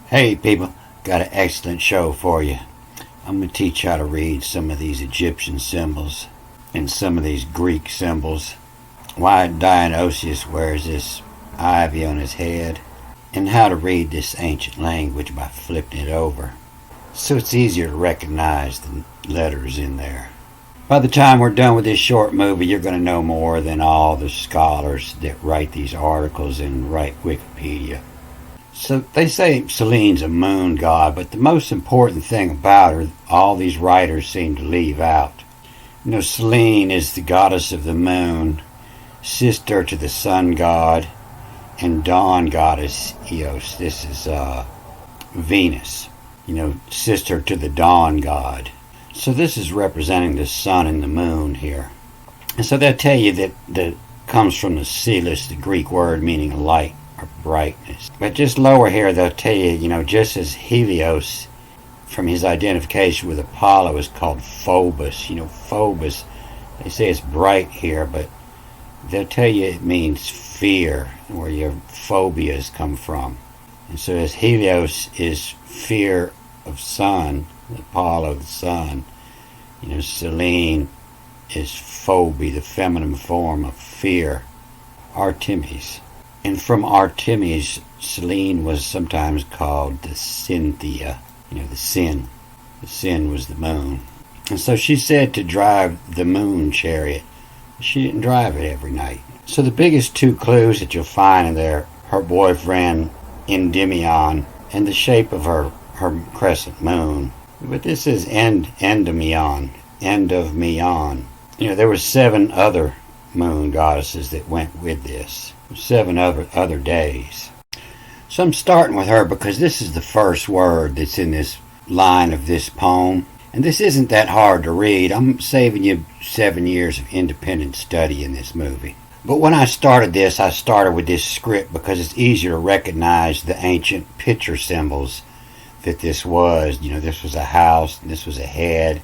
Hey people, got an excellent show for you. I'm going to teach you how to read some of these Egyptian symbols and some of these Greek symbols. Why Dionysius wears this ivy on his head, and how to read this ancient language by flipping it over, so it's easier to recognize the letters in there. By the time we're done with this short movie, you're going to know more than all the scholars that write these articles and write Wikipedia. So they say Selene's a moon god, but the most important thing about her, all these writers seem to leave out. You know, Selene is the goddess of the moon, sister to the sun god, and dawn goddess Eos. This is Venus, sister to the dawn god. So this is representing the sun and the moon here. And so they'll tell you that comes from the Celis, the Greek word meaning light or brightness. But just lower here they'll tell you, just as Helios from his identification with Apollo is called Phobos. Phobos, they say it's bright here, but they'll tell you it means fear, where your phobias come from. And so as Helios is fear of sun, Apollo the sun, Selene is phobia, the feminine form of fear. Artemis. And from Artemis, Selene was sometimes called the Cynthia, the sin. The sin was the moon. And so she's said to drive the moon chariot. She didn't drive it every night. So the biggest two clues that you'll find in there, her boyfriend Endymion, and the shape of her crescent moon. But this is Endymion. There were 7 other moon goddesses that went with this. 7 other days. So I'm starting with her because this is the first word that's in this line of this poem. And this isn't that hard to read. I'm saving you 7 years of independent study in this movie. But when I started this, I started with this script because it's easier to recognize the ancient picture symbols that this was. This was a house, and this was a head,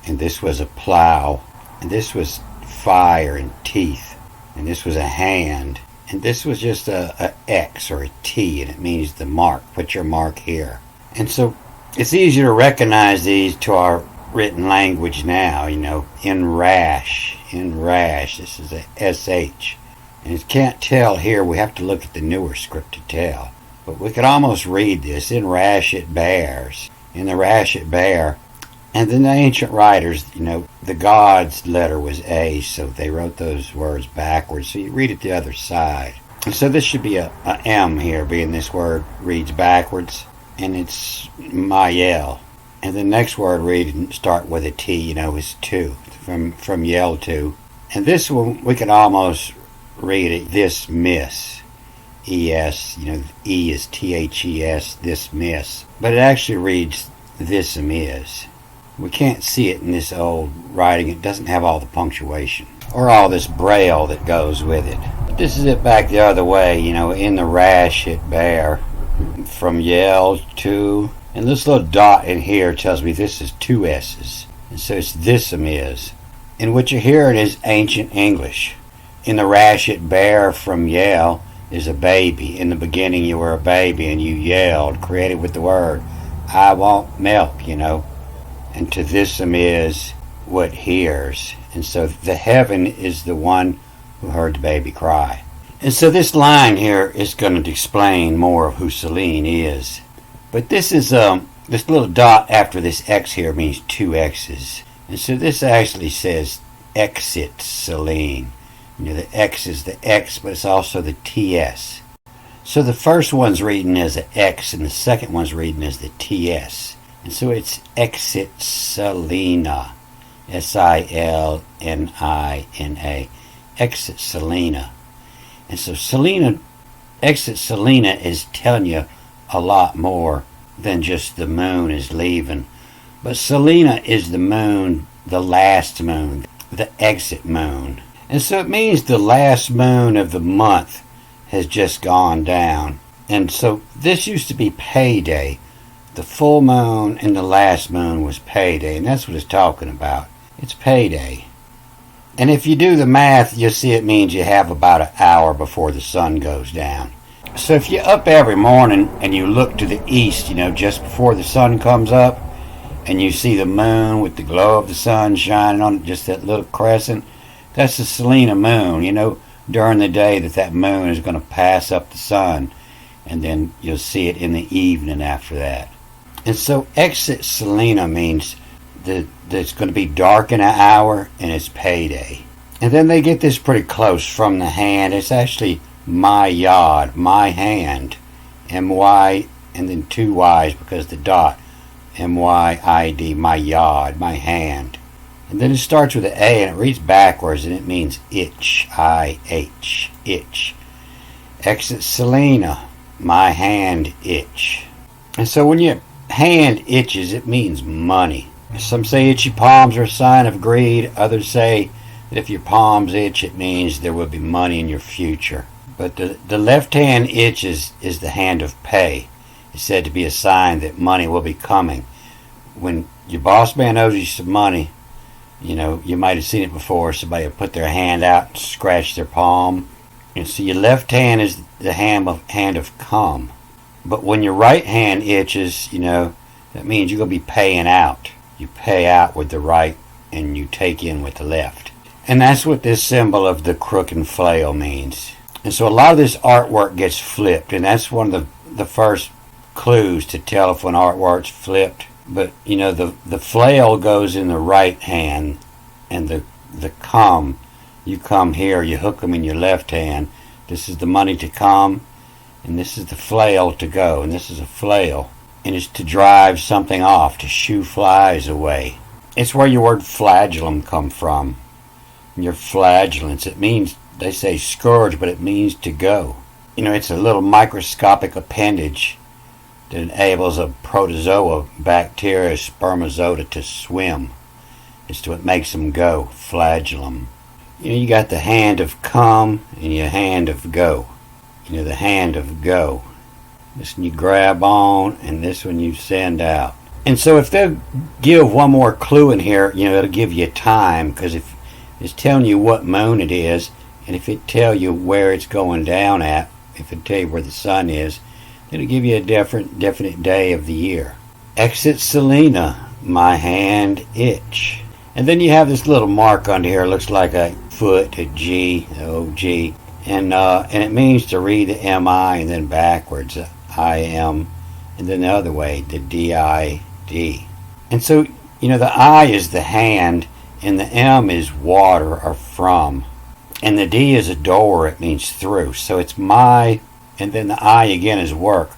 and this was a plow, and this was fire and teeth, and this was a hand, and this was just a X or a T, and it means the mark. Put your mark here. And so it's easier to recognize these to our written language now, in rash, this is a SH. And you can't tell here, we have to look at the newer script to tell. But we could almost read this, in rash it bears, in the rash it bear. And then the ancient writers, the gods' letter was A, so they wrote those words backwards, so you read it the other side. And so this should be a M here, being this word reads backwards, and it's Mayel. And the next word start with a T, is to, from yell to. And this one, we can almost read it, this miss. ES, E is THES, this miss. But it actually reads this is. We can't see it in this old writing. It doesn't have all the punctuation or all this braille that goes with it. But this is it back the other way, in the rash it bear. From yell to, and this little dot in here tells me this is 2 S's. And so it's this is. And what you're hearing is ancient English. In the rash it bear from yell is a baby. In the beginning you were a baby and you yelled, created with the word, I want milk, And to this is what hears. And so the heaven is the one who heard the baby cry. And so this line here is going to explain more of who Selene is. But this is this little dot after this X here means 2 X's. And so this actually says exit Selene. The X is the X, but it's also the TS. So the first one's reading as an X, and the second one's reading as the TS. And so it's exit Selena. Silina. Exit Selena. And so exit Selena is telling you a lot more than just the moon is leaving. But Selena is the moon, the last moon, the exit moon. And so it means the last moon of the month has just gone down. And so this used to be payday. The full moon and the last moon was payday, and that's what it's talking about. It's payday. And if you do the math, you'll see it means you have about an hour before the sun goes down. So if you're up every morning and you look to the east, just before the sun comes up, and you see the moon with the glow of the sun shining on it, just that little crescent, that's the Selena moon. During the day that moon is going to pass up the sun, and then you'll see it in the evening after that. And so exit Selena means that it's going to be dark in an hour and it's payday. And then they get this pretty close from the hand. It's actually my yod, my hand, M-Y, and then two Y's because the dot, M-Y-I-D, my yod, my hand. And then it starts with an A and it reads backwards and it means itch, I-H, itch. Exit Selena, my hand itch. And so when your hand itches, it means money. Some say itchy palms are a sign of greed. Others say that if your palms itch, it means there will be money in your future. But the left hand itch is the hand of pay. It's said to be a sign that money will be coming. When your boss man owes you some money, you might have seen it before. Somebody will put their hand out and scratch their palm. And so your left hand is the hand of come. But when your right hand itches, that means you're going to be paying out. You pay out with the right and you take in with the left. And that's what this symbol of the crook and flail means. And so a lot of this artwork gets flipped, and that's one of the first clues to tell if an artwork's flipped. But, the flail goes in the right hand, and the come, you come here, you hook them in your left hand. This is the money to come, and this is the flail to go, and this is a flail. And it's to drive something off, to shoo flies away. It's where your word flagellum come from. Your flagellants, it means, they say scourge, but it means to go. It's a little microscopic appendage that enables a protozoa, bacteria, spermatozoa to swim. It's what makes them go, flagellum. You got the hand of come and your hand of go. The hand of go. This one you grab on and this one you send out. And so if they give one more clue in here, it'll give you time, because if it's telling you what moon it is, and if it tell you where it's going down at, if it tell you where the sun is, it'll give you a definite day of the year. Exit Selena, my hand itch. And then you have this little mark under here. It looks like a foot, a G, O-G. And it means to read the M-I and then backwards, I-M, and then the other way, the D-I-D. And so, the I is the hand, and the M is water or from. And the D is a door, it means through. So it's my, and then the I again is work.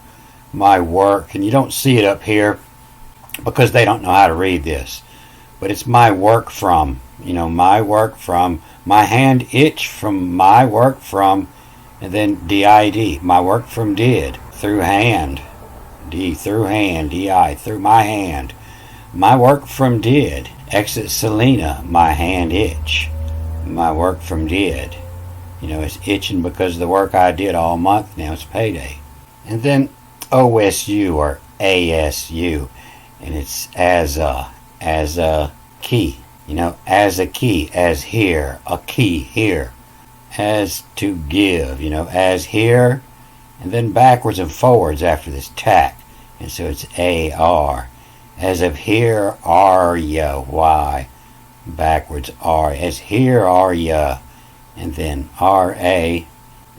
My work. And you don't see it up here because they don't know how to read this. But it's my work from. My work from. My hand itch from my work from. And then D-I-D. My work from did. Through hand. D through hand. D-I through my hand. My work from did. Exit Selena. My hand itch. My work from did. It's itching because of the work I did all month. Now it's payday. And then OSU or ASU, and it's as a key. As a key, as here, a key here. As to give, as here, and then backwards and forwards after this tack. And so it's AR. As of here, are ya, Y. Backwards R, as here are ya, and then R-A,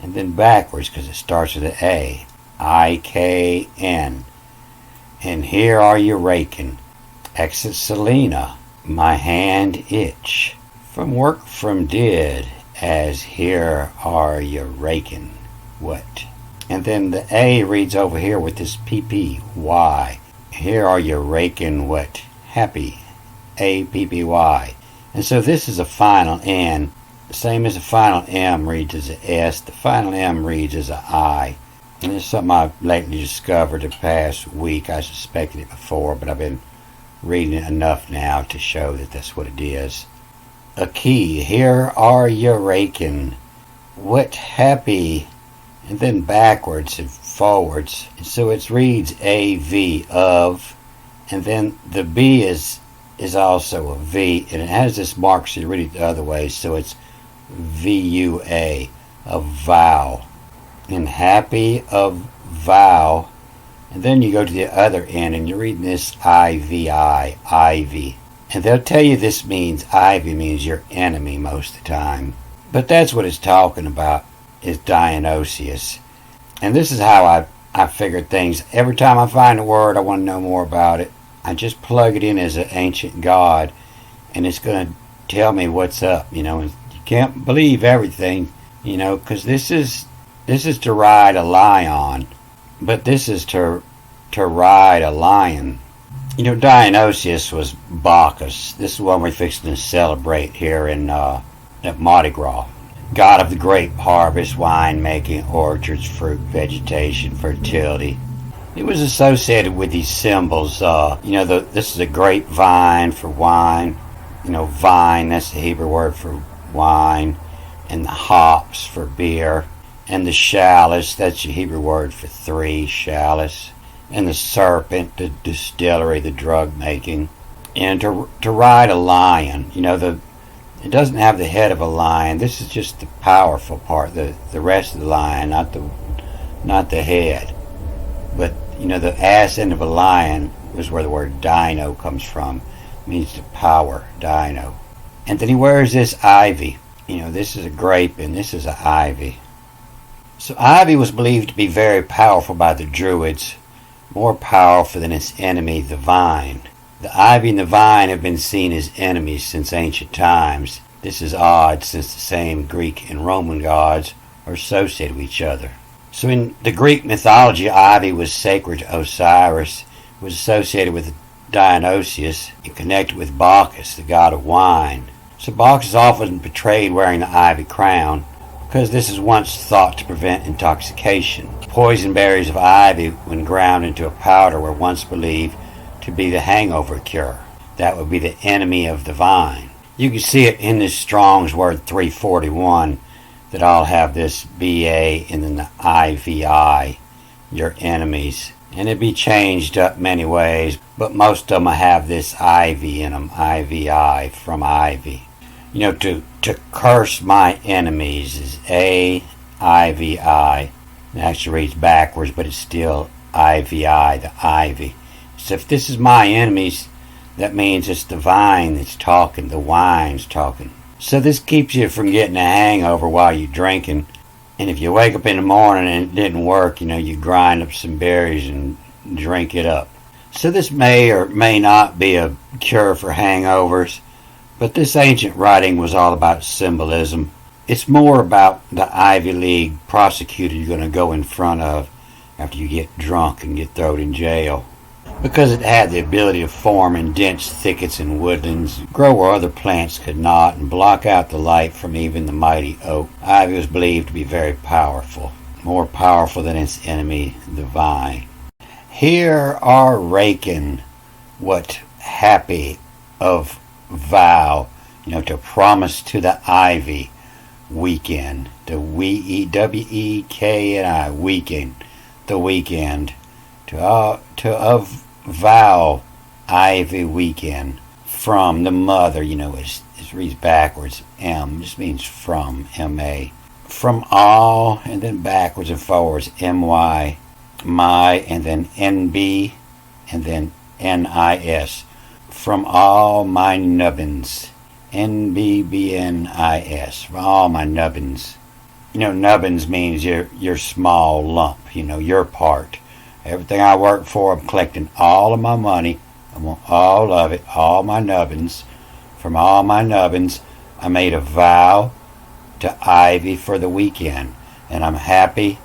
and then backwards because it starts with an A, I-K-N, and here are you raking. Exit Selena, my hand itch. From work from did, as here are you raking. What? And then the A reads over here with this P-P-Y. Here are you raking what? Happy. A-P-P-Y. And so this is a final N. The same as the final M reads as a S. The final M reads as a I. And this is something I've lately discovered the past week. I suspected it before, but I've been reading it enough now to show that that's what it is. A key. Here are you raking. What happy. And then backwards and forwards. And so it reads A-V of. And then the B is also a V, and it has this mark, so you read it the other way, so it's V-U-A, a vow. and happy of vow. And then you go to the other end and you're reading this IVI, ivy. And they'll tell you this means, ivy means your enemy most of the time. But that's what it's talking about, is Dionysius. And this is how I figured things. Every time I find a word, I want to know more about it. I just plug it in as an ancient god, and it's going to tell me what's up. You know, you can't believe everything, you know, because this is to ride a lion, but this is to ride a lion. You know, Dionysius was Bacchus. This is one we're fixing to celebrate here at Mardi Gras. God of the grape harvest, winemaking, orchards, fruit, vegetation, fertility. It was associated with these symbols. This is a grapevine for wine. You know, vine, that's the Hebrew word for wine. And the hops for beer. And the chalice, that's the Hebrew word for three, chalice. And the serpent, the distillery, the drug making. And to ride a lion, you know, it doesn't have the head of a lion. This is just the powerful part, the rest of the lion, not the head. But you know, the ass end of a lion was where the word dino comes from. It means to power, dino. And then he wears this ivy. You know, this is a grape and this is an ivy. So ivy was believed to be very powerful by the Druids, more powerful than its enemy, the vine. The ivy and the vine have been seen as enemies since ancient times. This is odd since the same Greek and Roman gods are associated with each other. So in the Greek mythology, ivy was sacred to Osiris, was associated with Dionysius, and connected with Bacchus, the god of wine. So Bacchus is often portrayed wearing the ivy crown, because this is once thought to prevent intoxication. Poison berries of ivy, when ground into a powder, were once believed to be the hangover cure. That would be the enemy of the vine. You can see it in this Strong's word 341 that I'll have this BA and then the IVI, your enemies. And it'd be changed up many ways, but most of them have this IV in them, IVI, from ivy. You know, to curse my enemies is AIVI. It actually reads backwards, but it's still IVI, the ivy. So if this is my enemies, that means it's the vine that's talking, the wine's talking. So this keeps you from getting a hangover while you're drinking. And if you wake up in the morning and it didn't work, you know, you grind up some berries and drink it up. So this may or may not be a cure for hangovers, but this ancient writing was all about symbolism. It's more about the Ivy League prosecutor you're going to go in front of after you get drunk and get thrown in jail. Because it had the ability to form in dense thickets and woodlands, grow where other plants could not, and block out the light from even the mighty oak. Ivy was believed to be very powerful, more powerful than its enemy, the vine. Here are raking what happy of vow, you know, to promise to the ivy weekend, the WEKNI weekend, the weekend, to vow ivy weekend from the mother, you know, it reads backwards, M, just means from, M-A, from all, and then backwards and forwards, M-Y, my, and then N-B, and then N-I-S, from all my nubbins, N-B-B-N-I-S, from all my nubbins. You know, nubbins means your small lump, you know, your part. Everything I work for, I'm collecting all of my money. I want all of it, all my nubbins. From all my nubbins, I made a vow to Ivy for the weekend. And I'm happy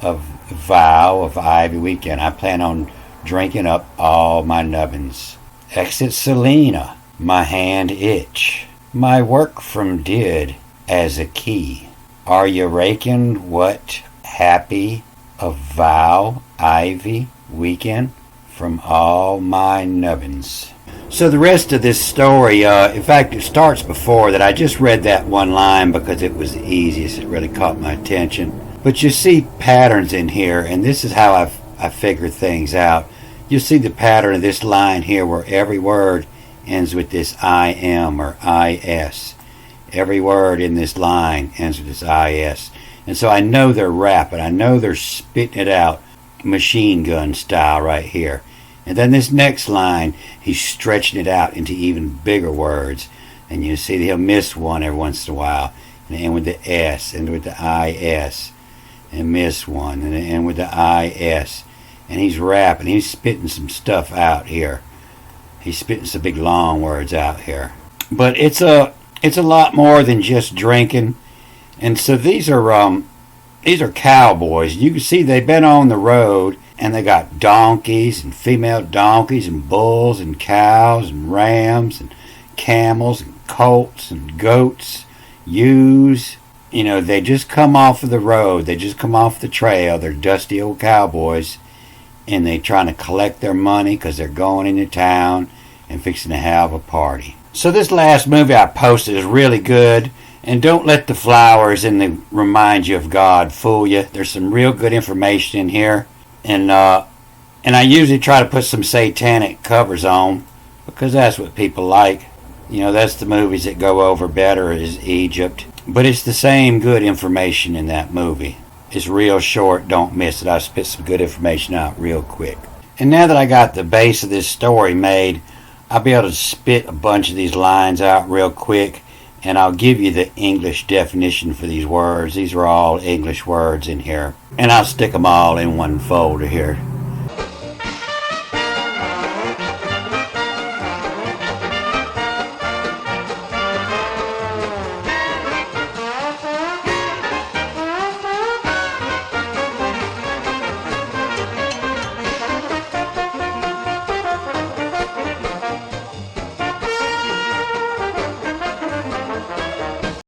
of the vow of Ivy weekend. I plan on drinking up all my nubbins. Exit Selena, my hand itch. My work from did as a key. Are you raking what happy of vow Ivy weekend from all my nubbins? So the rest of this story, in fact, it starts before that. I just read that one line because it was the easiest. It really caught my attention. But you see patterns in here, and this is how I figure things out. You see the pattern of this line here where every word ends with this IM or IS. Every word in this line ends with this IS. And so I know they're rapping. I know they're spitting it out machine gun style right here. And then this next line, he's stretching it out into even bigger words. And you see he'll miss one every once in a while. And end with the S, and with the IS. And miss one, and end with the IS. And he's rapping. He's spitting some stuff out here. He's spitting some big long words out here. But it's a lot more than just drinking. And so these are cowboys. You can see they've been on the road, and they got donkeys and female donkeys and bulls and cows and rams and camels and colts and goats, ewes. You know, they just come off of the road. They just come off the trail. They're dusty old cowboys, and they're trying to collect their money because they're going into town and fixing to have a party. So this last movie I posted is really good. And don't let the flowers and the remind you of God fool you. There's some real good information in here. And I usually try to put some satanic covers on because that's what people like. You know, that's the movies that go over better is Egypt. But it's the same good information in that movie. It's real short. Don't miss it. I spit some good information out real quick. And now that I got the base of this story made, I'll be able to spit a bunch of these lines out real quick. And I'll give you the English definition for these words. These are all English words in here. And I'll stick them all in one folder here.